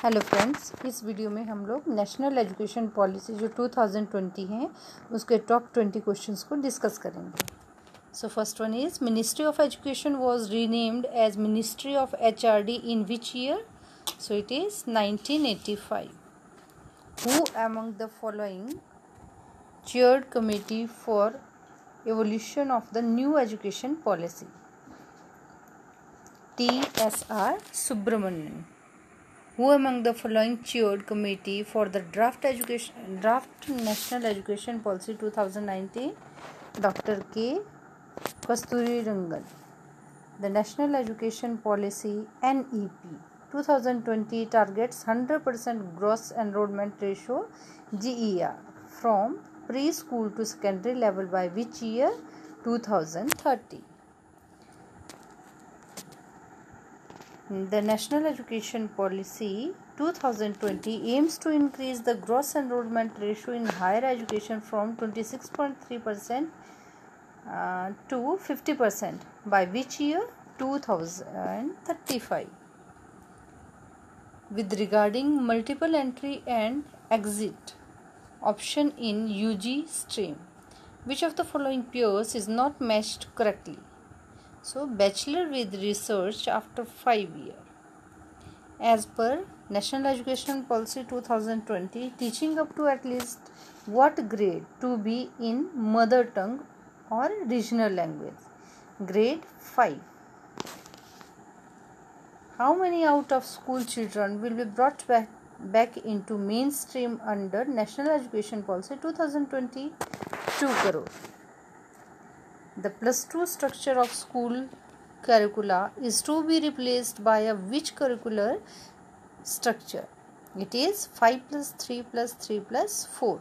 Hello friends, इस video में हम लोग नेशनल एजुकेशन पॉलिसी जो 2020 है उसके टॉप 20 क्वेश्चंस को डिस्कस करेंगे. So first one is ministry of education was renamed as ministry of HRD in which year? So it is 1985. Who among the following chaired committee for evolution of the new education policy? T.S.R. Subramanian. Who among the following chaired committee for the draft National Education Policy 2019? Dr. K. Kasturirangan. The National Education Policy NEP 2020 targets 100% gross enrollment ratio GER from preschool to secondary level by which year? 2030. The National Education Policy 2020 aims to increase the gross enrollment ratio in higher education from 26.3% to 50% by which year? 2035. With regarding multiple entry and exit option in UG stream, which of the following pairs is not matched correctly? So, bachelor with research after 5 years. As per National Education Policy 2020, teaching up to at least what grade to be in mother tongue or regional language? Grade 5. How many out of school children will be brought back into mainstream under National Education Policy 2020? 2 crore. The plus 2 structure of school curricula is to be replaced by a which curricular structure? It is 5 plus 3 plus 3 plus 4.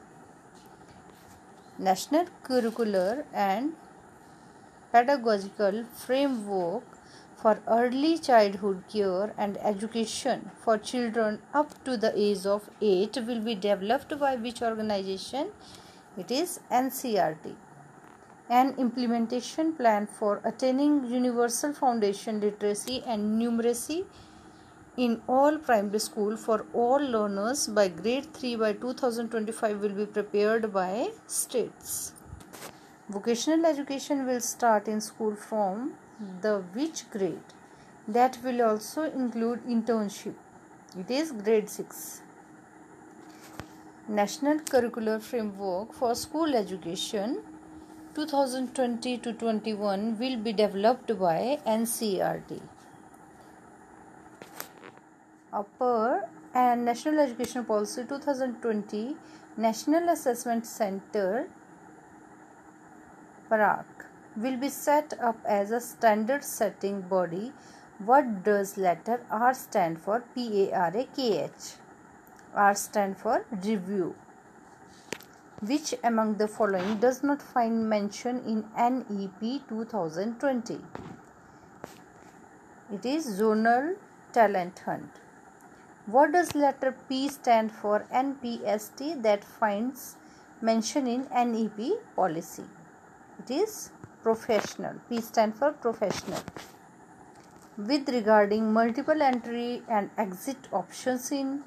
National Curricular and Pedagogical Framework for Early Childhood Care and Education for Children up to the age of 8 will be developed by which organization? It is NCERT. An implementation plan for attaining universal foundation literacy and numeracy in all primary school for all learners by grade 3 by 2025 will be prepared by states. Vocational education will start in school from the which grade? That will also include internship. It is grade 6. National Curricular Framework for School Education 2020 to 21 will be developed by NCERT. Upper and National Education Policy 2020 National Assessment Center PARAK will be set up as a standard setting body. What does letter R stand for? PARAKH. R stand for review. Which among the following does not find mention in NEP 2020? It is zonal talent hunt. What does letter P stand for? NPST that finds mention in NEP policy. It is professional. P stand for professional. With regarding multiple entry and exit options in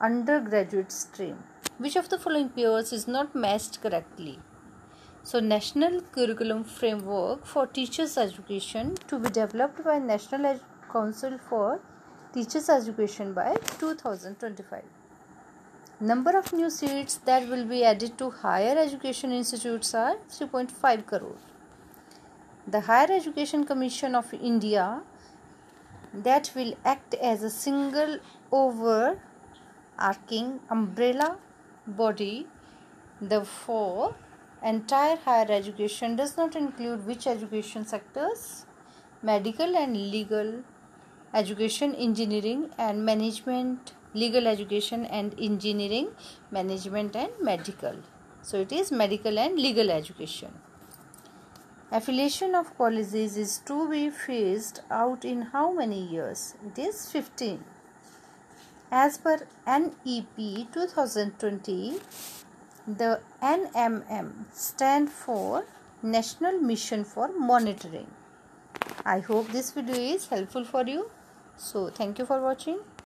undergraduate stream, which of the following pairs is not matched correctly? So, National Curriculum Framework for Teachers Education to be developed by National Council for Teachers Education by 2025. Number of new seats that will be added to higher education institutes are 3.5 crore. The Higher Education Commission of India that will act as a single overarching umbrella body, therefore entire higher education does not include which education sectors? Medical and legal education, engineering and management, legal education and engineering, management and medical. So it is medical and legal education. Affiliation of colleges is to be phased out in how many years? It is 15. As per NEP 2020, the NMM stand for National Mission for Monitoring. I hope this video is helpful for you. So, thank you for watching.